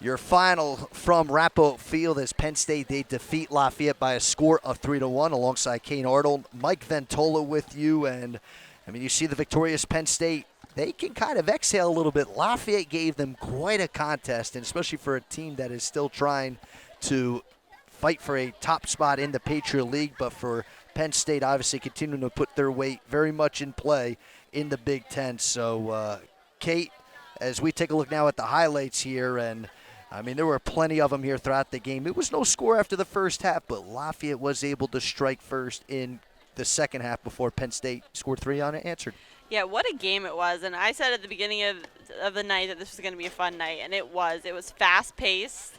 Your final from Rappo Field as Penn State, they defeat Lafayette by a score of 3-1 alongside Kane Arnold. Mike Ventola with you, and I mean, you see the victorious Penn State. They can kind of exhale a little bit. Lafayette gave them quite a contest, and especially for a team that is still trying to fight for a top spot in the Patriot League, but for Penn State obviously continuing to put their weight very much in play in the Big Ten. So, Kate, as we take a look now at the highlights here, and I mean, there were plenty of them here throughout the game. It was no score after the first half, but Lafayette was able to strike first in the second half before Penn State scored 3 unanswered. Yeah, what a game it was. And I said at the beginning of the night that this was going to be a fun night, and it was. It was fast-paced,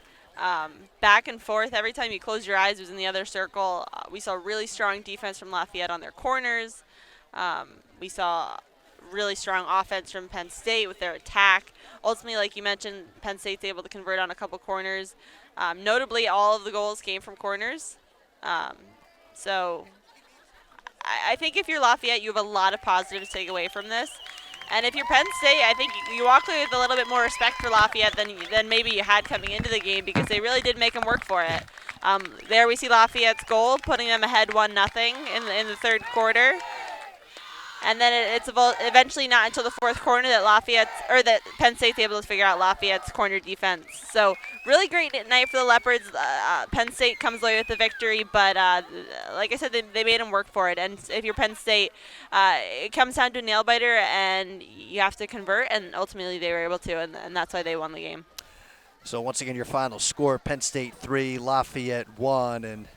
back and forth. Every time you close your eyes, it was in the other circle. We saw really strong defense from Lafayette on their corners. We saw really strong offense from Penn State with their attack. Ultimately, like you mentioned, Penn State's able to convert on a couple corners. Notably, all of the goals came from corners. So I think if you're Lafayette, you have a lot of positives to take away from this. And if you're Penn State, I think you walk away with a little bit more respect for Lafayette than maybe you had coming into the game, because they really did make them work for it. There we see Lafayette's goal, putting them ahead 1-0 in the third quarter. And then it's eventually not until the fourth quarter that Penn State's able to figure out Lafayette's corner defense. So really great night for the Leopards. Penn State comes away with the victory, but like I said, they made them work for it. And if you're Penn State, it comes down to a nail biter, and you have to convert. And ultimately, they were able to, and that's why they won the game. So once again, your final score: Penn State 3, Lafayette 1, and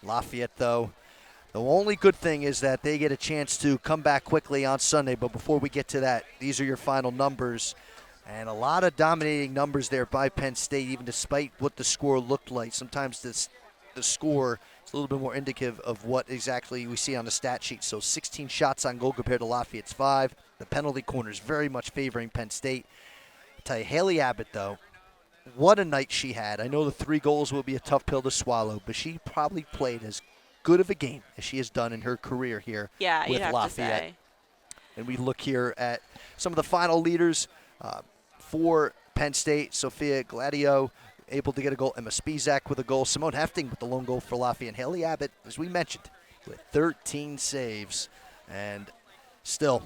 Lafayette though. The only good thing is that they get a chance to come back quickly on Sunday. But before we get to that, these are your final numbers. And a lot of dominating numbers there by Penn State, even despite what the score looked like. Sometimes the score is a little bit more indicative of what exactly we see on the stat sheet. So 16 shots on goal compared to Lafayette's 5. The penalty corners very much favoring Penn State. I'll tell you, Haley Abbott, though, what a night she had. I know the 3 goals will be a tough pill to swallow, but she probably played as good of a game as she has done in her career here with Lafayette. And we look here at some of the final leaders for Penn State. Sophia Gladio able to get a goal. Emma Spizak with a goal. Simone Hefting with the lone goal for Lafayette. And Haley Abbott, as we mentioned, with 13 saves. And still,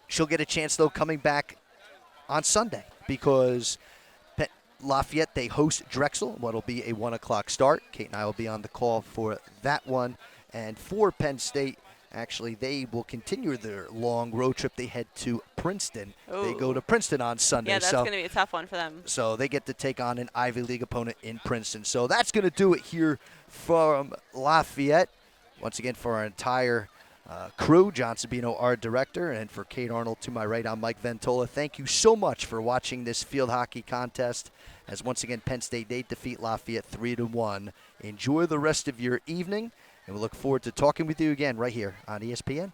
she'll get a chance, though, coming back on Sunday, because Lafayette, they host Drexel, what'll be a 1 o'clock start. Kate and I will be on the call for that one. And for Penn State, actually, they will continue their long road trip. They head to Princeton. Ooh. They go to Princeton on Sunday. Yeah, that's going to be a tough one for them. So they get to take on an Ivy League opponent in Princeton. So that's going to do it here from Lafayette. Once again, for our entire crew, John Sabino, our director, and for Kate Arnold to my right, I'm Mike Ventola. Thank you so much for watching this field hockey contest, as once again Penn State, they defeat Lafayette 3-1. Enjoy the rest of your evening, and we look forward to talking with you again right here on ESPN